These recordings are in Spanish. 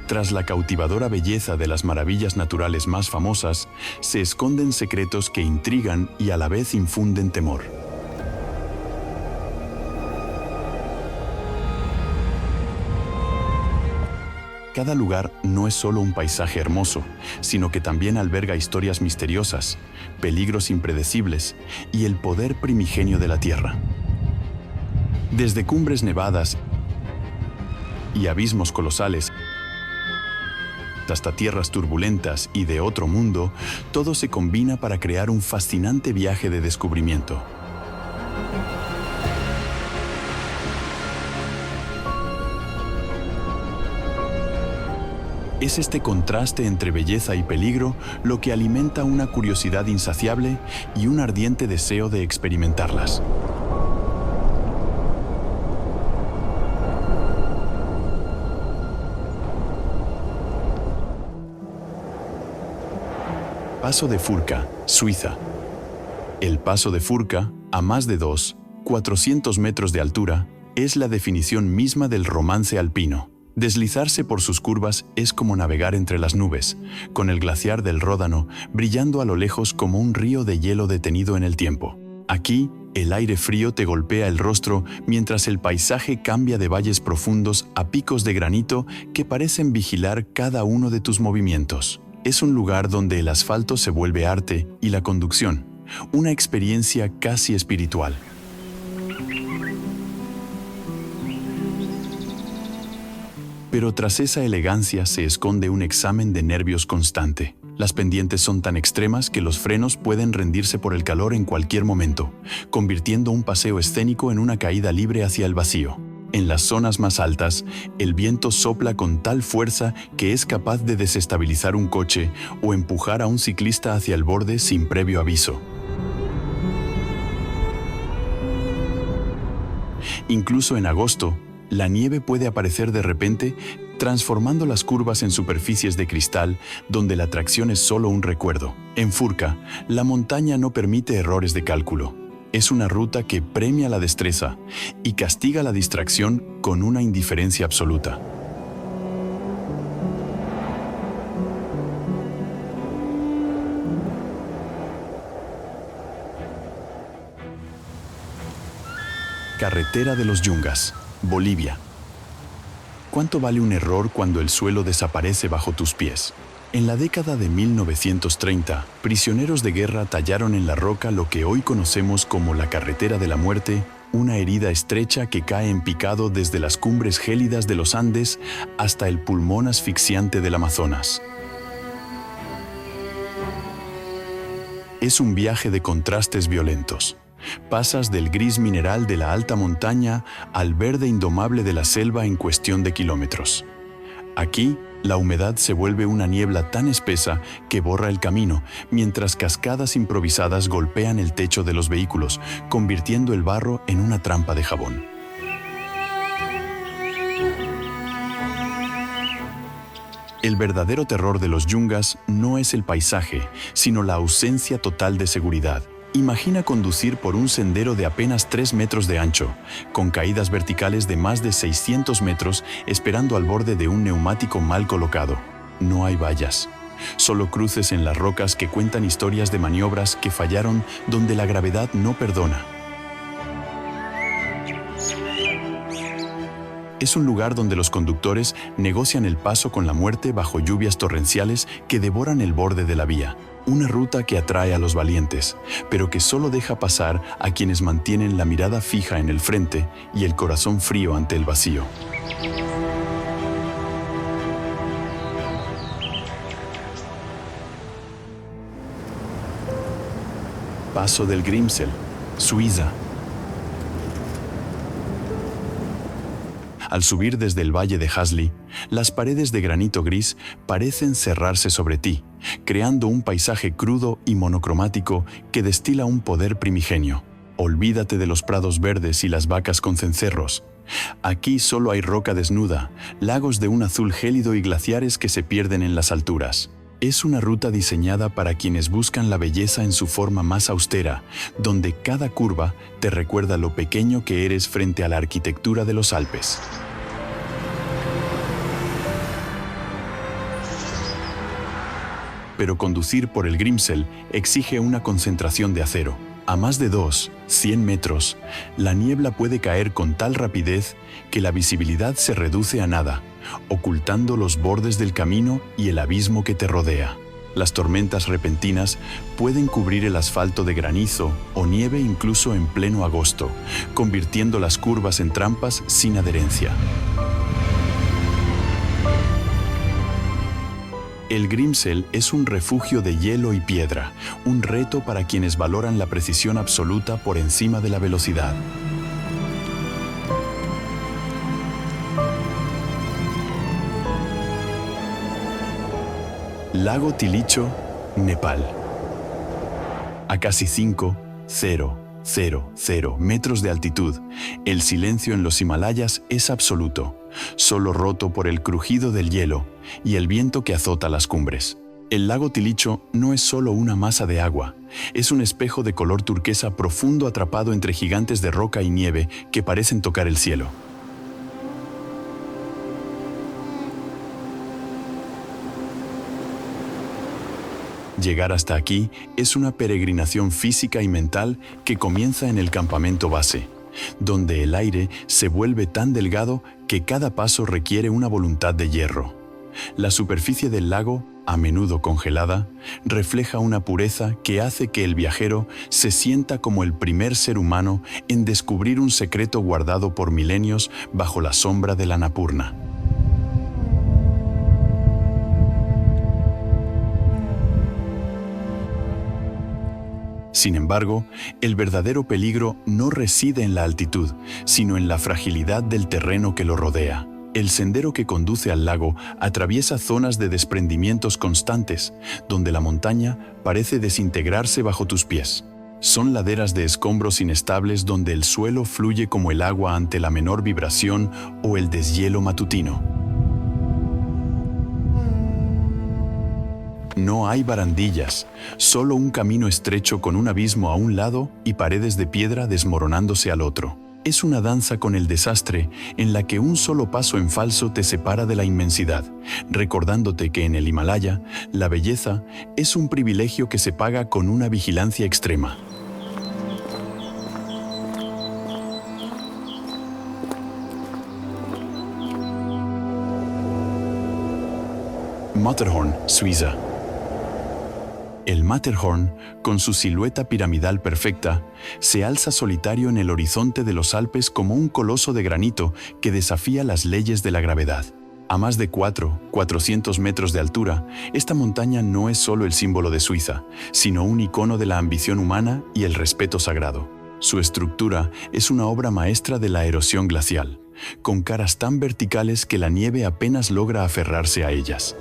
Tras la cautivadora belleza de las maravillas naturales más famosas, se esconden secretos que intrigan y a la vez infunden temor. Cada lugar no es solo un paisaje hermoso, sino que también alberga historias misteriosas, peligros impredecibles y el poder primigenio de la Tierra. Desde cumbres nevadas y abismos colosales hasta tierras turbulentas y de otro mundo, todo se combina para crear un fascinante viaje de descubrimiento. Es este contraste entre belleza y peligro lo que alimenta una curiosidad insaciable y un ardiente deseo de experimentarlas. Paso de Furka, Suiza. El Paso de Furka, a más de 400 metros de altura, es la definición misma del romance alpino. Deslizarse por sus curvas es como navegar entre las nubes, con el glaciar del Ródano brillando a lo lejos como un río de hielo detenido en el tiempo. Aquí, el aire frío te golpea el rostro mientras el paisaje cambia de valles profundos a picos de granito que parecen vigilar cada uno de tus movimientos. Es un lugar donde el asfalto se vuelve arte y la conducción, una experiencia casi espiritual. Pero tras esa elegancia se esconde un examen de nervios constante. Las pendientes son tan extremas que los frenos pueden rendirse por el calor en cualquier momento, convirtiendo un paseo escénico en una caída libre hacia el vacío. En las zonas más altas, el viento sopla con tal fuerza que es capaz de desestabilizar un coche o empujar a un ciclista hacia el borde sin previo aviso. Incluso en agosto, la nieve puede aparecer de repente, transformando las curvas en superficies de cristal donde la tracción es solo un recuerdo. En Furka, la montaña no permite errores de cálculo. Es una ruta que premia la destreza y castiga la distracción con una indiferencia absoluta. Carretera de los Yungas, Bolivia. ¿Cuánto vale un error cuando el suelo desaparece bajo tus pies? En la década de 1930, prisioneros de guerra tallaron en la roca lo que hoy conocemos como la Carretera de la Muerte, una herida estrecha que cae en picado desde las cumbres gélidas de los Andes hasta el pulmón asfixiante del Amazonas. Es un viaje de contrastes violentos. Pasas del gris mineral de la alta montaña al verde indomable de la selva en cuestión de kilómetros. Aquí, la humedad se vuelve una niebla tan espesa que borra el camino, mientras cascadas improvisadas golpean el techo de los vehículos, convirtiendo el barro en una trampa de jabón. El verdadero terror de los Yungas no es el paisaje, sino la ausencia total de seguridad. Imagina conducir por un sendero de apenas 3 metros de ancho, con caídas verticales de más de 600 metros esperando al borde de un neumático mal colocado. No hay vallas, solo cruces en las rocas que cuentan historias de maniobras que fallaron donde la gravedad no perdona. Es un lugar donde los conductores negocian el paso con la muerte bajo lluvias torrenciales que devoran el borde de la vía. Una ruta que atrae a los valientes, pero que solo deja pasar a quienes mantienen la mirada fija en el frente y el corazón frío ante el vacío. Paso del Grimsel, Suiza. Al subir desde el valle de Hasli, las paredes de granito gris parecen cerrarse sobre ti, creando un paisaje crudo y monocromático que destila un poder primigenio. Olvídate de los prados verdes y las vacas con cencerros. Aquí solo hay roca desnuda, lagos de un azul gélido y glaciares que se pierden en las alturas. Es una ruta diseñada para quienes buscan la belleza en su forma más austera, donde cada curva te recuerda lo pequeño que eres frente a la arquitectura de los Alpes. pero conducir por el Grimsel exige una concentración de acero. A más de 100 metros, la niebla puede caer con tal rapidez que la visibilidad se reduce a nada, ocultando los bordes del camino y el abismo que te rodea. Las tormentas repentinas pueden cubrir el asfalto de granizo o nieve incluso en pleno agosto, convirtiendo las curvas en trampas sin adherencia. El Grimsel es un refugio de hielo y piedra, un reto para quienes valoran la precisión absoluta por encima de la velocidad. Lago Tilicho, Nepal. A casi 5,000 metros de altitud, el silencio en los Himalayas es absoluto, solo roto por el crujido del hielo y el viento que azota las cumbres. El lago Tilicho no es solo una masa de agua, es un espejo de color turquesa profundo atrapado entre gigantes de roca y nieve que parecen tocar el cielo. Llegar hasta aquí es una peregrinación física y mental que comienza en el campamento base, donde el aire se vuelve tan delgado que cada paso requiere una voluntad de hierro. La superficie del lago, a menudo congelada, refleja una pureza que hace que el viajero se sienta como el primer ser humano en descubrir un secreto guardado por milenios bajo la sombra de la Annapurna. Sin embargo, el verdadero peligro no reside en la altitud, sino en la fragilidad del terreno que lo rodea. El sendero que conduce al lago atraviesa zonas de desprendimientos constantes, donde la montaña parece desintegrarse bajo tus pies. Son laderas de escombros inestables donde el suelo fluye como el agua ante la menor vibración o el deshielo matutino. No hay barandillas, solo un camino estrecho con un abismo a un lado y paredes de piedra desmoronándose al otro. Es una danza con el desastre en la que un solo paso en falso te separa de la inmensidad, recordándote que en el Himalaya la belleza es un privilegio que se paga con una vigilancia extrema. Matterhorn, Suiza. El Matterhorn, con su silueta piramidal perfecta, se alza solitario en el horizonte de los Alpes como un coloso de granito que desafía las leyes de la gravedad. A más de 400 metros de altura, esta montaña no es solo el símbolo de Suiza, sino un icono de la ambición humana y el respeto sagrado. Su estructura es una obra maestra de la erosión glacial, con caras tan verticales que la nieve apenas logra aferrarse a ellas.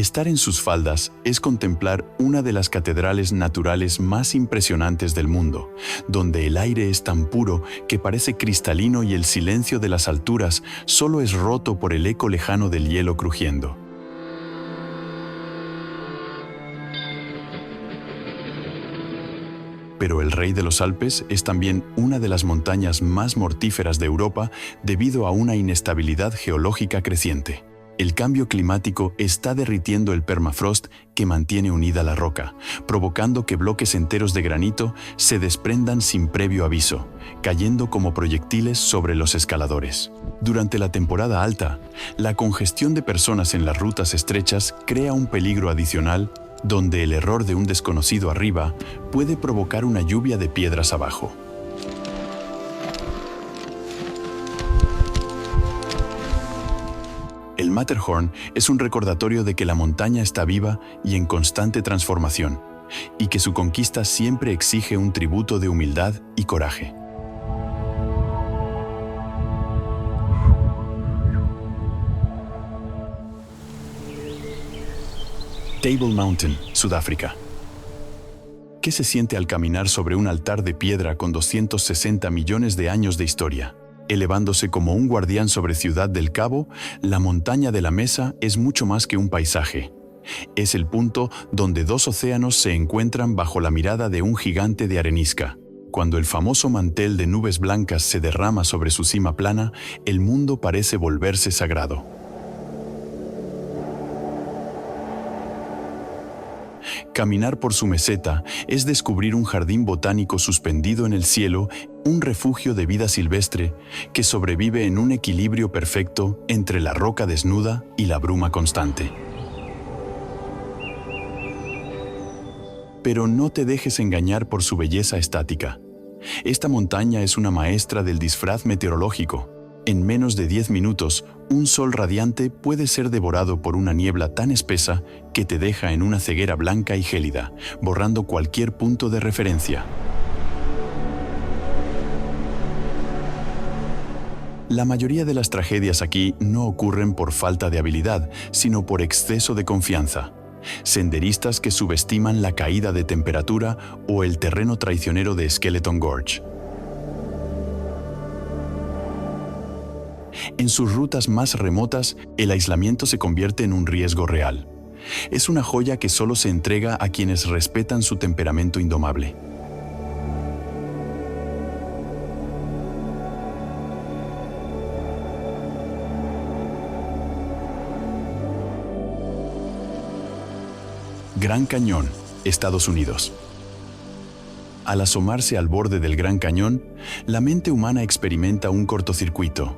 Estar en sus faldas es contemplar una de las catedrales naturales más impresionantes del mundo, donde el aire es tan puro que parece cristalino y el silencio de las alturas solo es roto por el eco lejano del hielo crujiendo. Pero el Rey de los Alpes es también una de las montañas más mortíferas de Europa debido a una inestabilidad geológica creciente. El cambio climático está derritiendo el permafrost que mantiene unida la roca, provocando que bloques enteros de granito se desprendan sin previo aviso, cayendo como proyectiles sobre los escaladores. Durante la temporada alta, la congestión de personas en las rutas estrechas crea un peligro adicional, donde el error de un desconocido arriba puede provocar una lluvia de piedras abajo. El Matterhorn es un recordatorio de que la montaña está viva y en constante transformación, y que su conquista siempre exige un tributo de humildad y coraje. Table Mountain, Sudáfrica. ¿Qué se siente al caminar sobre un altar de piedra con 260 millones de años de historia? Elevándose como un guardián sobre Ciudad del Cabo, la montaña de la Mesa es mucho más que un paisaje. Es el punto donde dos océanos se encuentran bajo la mirada de un gigante de arenisca. Cuando el famoso mantel de nubes blancas se derrama sobre su cima plana, el mundo parece volverse sagrado. Caminar por su meseta es descubrir un jardín botánico suspendido en el cielo, un refugio de vida silvestre que sobrevive en un equilibrio perfecto entre la roca desnuda y la bruma constante. Pero no te dejes engañar por su belleza estática. Esta montaña es una maestra del disfraz meteorológico. En menos de 10 minutos, un sol radiante puede ser devorado por una niebla tan espesa que te deja en una ceguera blanca y gélida, borrando cualquier punto de referencia. La mayoría de las tragedias aquí no ocurren por falta de habilidad, sino por exceso de confianza. Senderistas que subestiman la caída de temperatura o el terreno traicionero de Skeleton Gorge. En sus rutas más remotas, el aislamiento se convierte en un riesgo real. Es una joya que solo se entrega a quienes respetan su temperamento indomable. Gran Cañón, Estados Unidos. Al asomarse al borde del Gran Cañón, la mente humana experimenta un cortocircuito.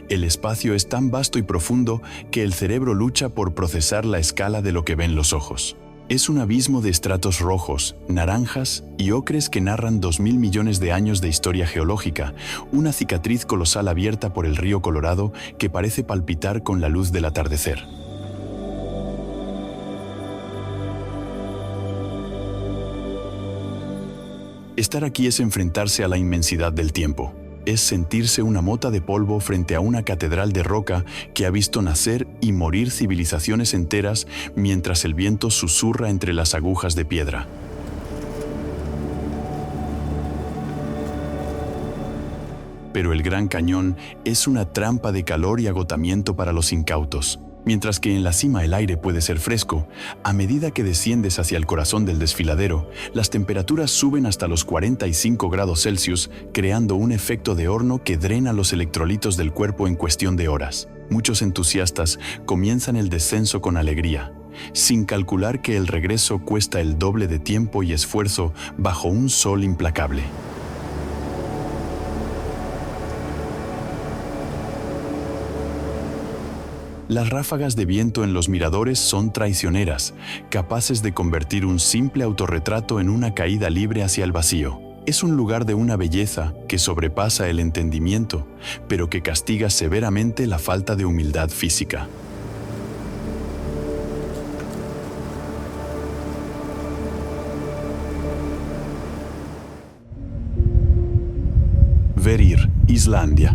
El espacio es tan vasto y profundo que el cerebro lucha por procesar la escala de lo que ven los ojos. Es un abismo de estratos rojos, naranjas y ocres que narran 2000 millones de años de historia geológica, una cicatriz colosal abierta por el río Colorado que parece palpitar con la luz del atardecer. Estar aquí es enfrentarse a la inmensidad del tiempo. Es sentirse una mota de polvo frente a una catedral de roca que ha visto nacer y morir civilizaciones enteras mientras el viento susurra entre las agujas de piedra. Pero el Gran Cañón es una trampa de calor y agotamiento para los incautos. Mientras que en la cima el aire puede ser fresco, a medida que desciendes hacia el corazón del desfiladero, las temperaturas suben hasta los 45 grados Celsius, creando un efecto de horno que drena los electrolitos del cuerpo en cuestión de horas. Muchos entusiastas comienzan el descenso con alegría, sin calcular que el regreso cuesta el doble de tiempo y esfuerzo bajo un sol implacable. Las ráfagas de viento en los miradores son traicioneras, capaces de convertir un simple autorretrato en una caída libre hacia el vacío. Es un lugar de una belleza que sobrepasa el entendimiento, pero que castiga severamente la falta de humildad física. Verir, Islandia.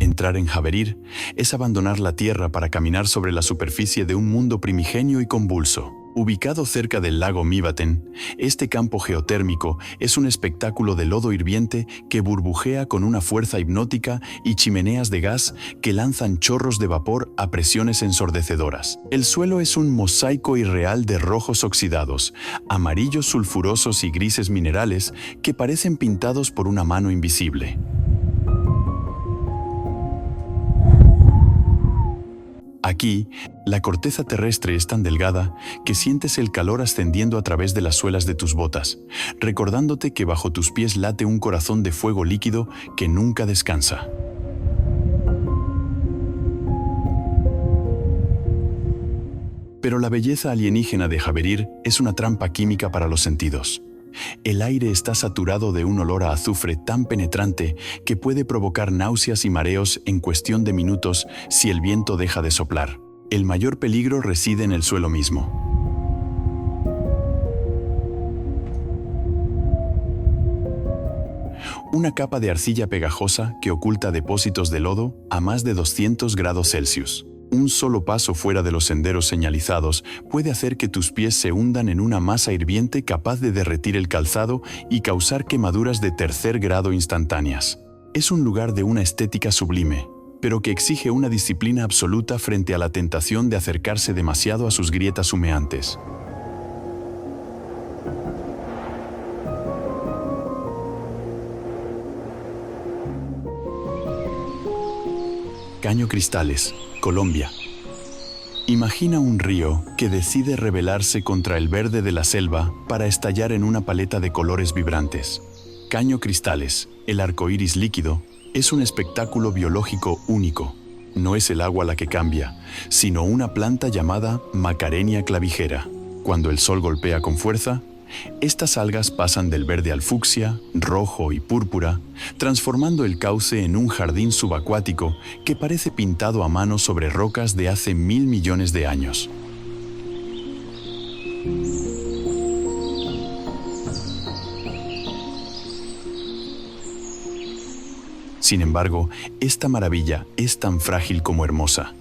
Entrar en Haverir es abandonar la tierra para caminar sobre la superficie de un mundo primigenio y convulso. Ubicado cerca del lago Mývatn, este campo geotérmico es un espectáculo de lodo hirviente que burbujea con una fuerza hipnótica y chimeneas de gas que lanzan chorros de vapor a presiones ensordecedoras. El suelo es un mosaico irreal de rojos oxidados, amarillos sulfurosos y grises minerales que parecen pintados por una mano invisible. Aquí, la corteza terrestre es tan delgada que sientes el calor ascendiendo a través de las suelas de tus botas, recordándote que bajo tus pies late un corazón de fuego líquido que nunca descansa. Pero la belleza alienígena de Haverir es una trampa química para los sentidos. El aire está saturado de un olor a azufre tan penetrante que puede provocar náuseas y mareos en cuestión de minutos si el viento deja de soplar. El mayor peligro reside en el suelo mismo. Una capa de arcilla pegajosa que oculta depósitos de lodo a más de 200 grados Celsius. Un solo paso fuera de los senderos señalizados puede hacer que tus pies se hundan en una masa hirviente capaz de derretir el calzado y causar quemaduras de tercer grado instantáneas. Es un lugar de una estética sublime, pero que exige una disciplina absoluta frente a la tentación de acercarse demasiado a sus grietas humeantes. Caño Cristales, Colombia. Imagina un río que decide rebelarse contra el verde de la selva para estallar en una paleta de colores vibrantes. Caño Cristales, el arco iris líquido, es un espectáculo biológico único. No es el agua la que cambia, sino una planta llamada Macarenia clavijera. Cuando el sol golpea con fuerza, estas algas pasan del verde al fucsia, rojo y púrpura, transformando el cauce en un jardín subacuático que parece pintado a mano sobre rocas de hace 1000 millones de años. Sin embargo, esta maravilla es tan frágil como hermosa.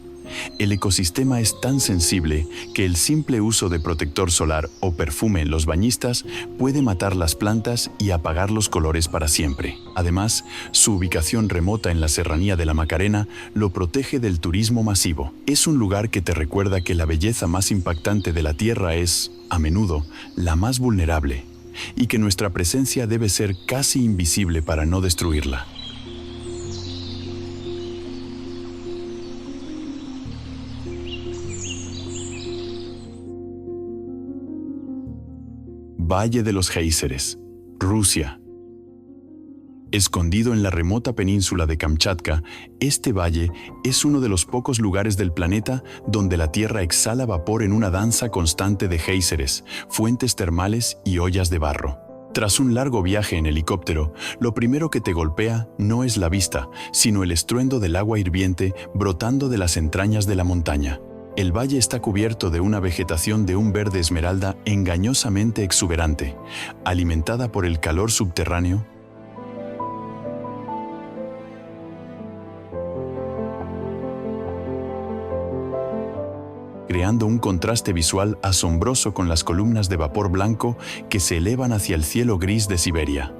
El ecosistema es tan sensible que el simple uso de protector solar o perfume en los bañistas puede matar las plantas y apagar los colores para siempre. Además, su ubicación remota en la serranía de la Macarena lo protege del turismo masivo. Es un lugar que te recuerda que la belleza más impactante de la Tierra es, a menudo, la más vulnerable, y que nuestra presencia debe ser casi invisible para no destruirla. Valle de los Géiseres, Rusia. Escondido en la remota península de Kamchatka, este valle es uno de los pocos lugares del planeta donde la Tierra exhala vapor en una danza constante de géiseres, fuentes termales y ollas de barro. Tras un largo viaje en helicóptero, lo primero que te golpea no es la vista, sino el estruendo del agua hirviente brotando de las entrañas de la montaña. El valle está cubierto de una vegetación de un verde esmeralda engañosamente exuberante, alimentada por el calor subterráneo, creando un contraste visual asombroso con las columnas de vapor blanco que se elevan hacia el cielo gris de Siberia.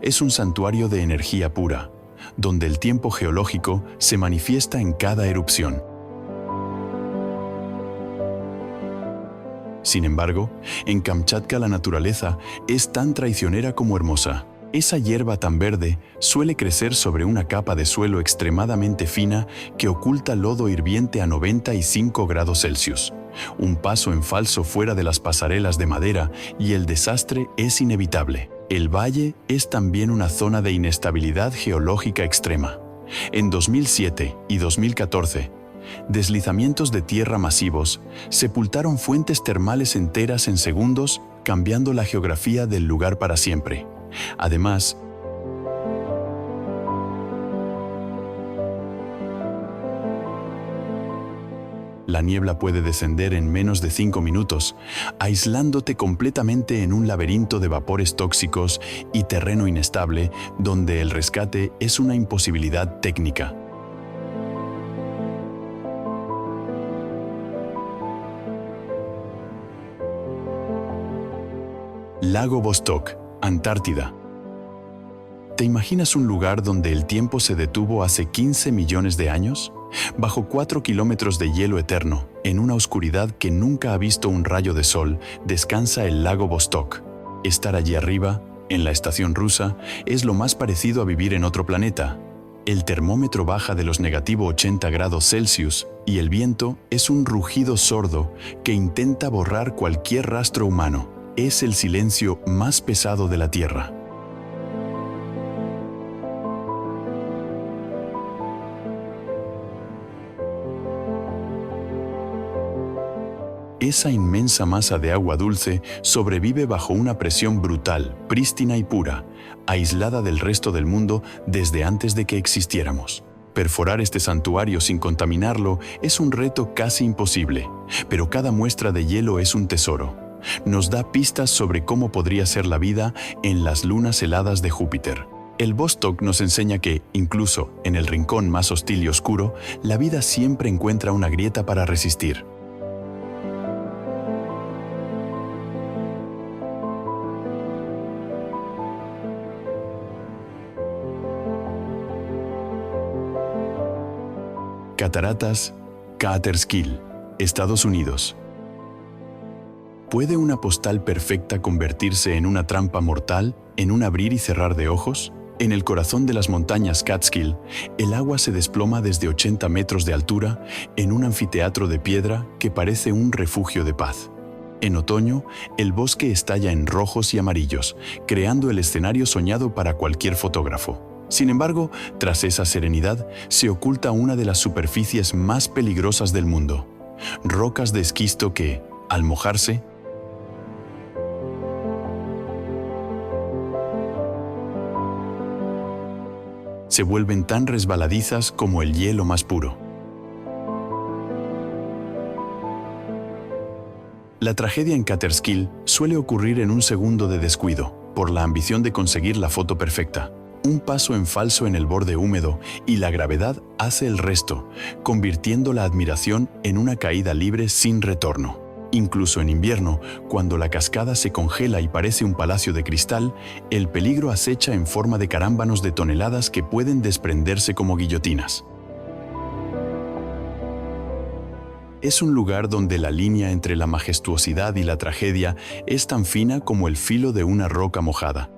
Es un santuario de energía pura, donde el tiempo geológico se manifiesta en cada erupción. Sin embargo, en Kamchatka la naturaleza es tan traicionera como hermosa. Esa hierba tan verde suele crecer sobre una capa de suelo extremadamente fina que oculta lodo hirviente a 95 grados Celsius. Un paso en falso fuera de las pasarelas de madera y el desastre es inevitable. El valle es también una zona de inestabilidad geológica extrema. En 2007 y 2014, deslizamientos de tierra masivos sepultaron fuentes termales enteras en segundos, cambiando la geografía del lugar para siempre. Además, la niebla puede descender en menos de 5 minutos, aislándote completamente en un laberinto de vapores tóxicos y terreno inestable donde el rescate es una imposibilidad técnica. Lago Vostok, Antártida. ¿Te imaginas un lugar donde el tiempo se detuvo hace 15 millones de años? Bajo 4 kilómetros de hielo eterno, en una oscuridad que nunca ha visto un rayo de sol, descansa el lago Vostok. Estar allí arriba, en la estación rusa, es lo más parecido a vivir en otro planeta. El termómetro baja de los -80 grados Celsius y el viento es un rugido sordo que intenta borrar cualquier rastro humano. Es el silencio más pesado de la Tierra. Esa inmensa masa de agua dulce sobrevive bajo una presión brutal, prístina y pura, aislada del resto del mundo desde antes de que existiéramos. Perforar este santuario sin contaminarlo es un reto casi imposible, pero cada muestra de hielo es un tesoro. Nos da pistas sobre cómo podría ser la vida en las lunas heladas de Júpiter. El Vostok nos enseña que, incluso en el rincón más hostil y oscuro, la vida siempre encuentra una grieta para resistir. Cataratas Catskill, Estados Unidos. ¿Puede una postal perfecta convertirse en una trampa mortal en un abrir y cerrar de ojos? En el corazón de las montañas Catskill, el agua se desploma desde 80 metros de altura en un anfiteatro de piedra que parece un refugio de paz. En otoño, el bosque estalla en rojos y amarillos, creando el escenario soñado para cualquier fotógrafo. Sin embargo, tras esa serenidad, se oculta una de las superficies más peligrosas del mundo: rocas de esquisto que, al mojarse, se vuelven tan resbaladizas como el hielo más puro. La tragedia en Catskill suele ocurrir en un segundo de descuido, por la ambición de conseguir la foto perfecta. Un paso en falso en el borde húmedo y la gravedad hace el resto, convirtiendo la admiración en una caída libre sin retorno. Incluso en invierno, cuando la cascada se congela y parece un palacio de cristal, el peligro acecha en forma de carámbanos de toneladas que pueden desprenderse como guillotinas. Es un lugar donde la línea entre la majestuosidad y la tragedia es tan fina como el filo de una roca mojada.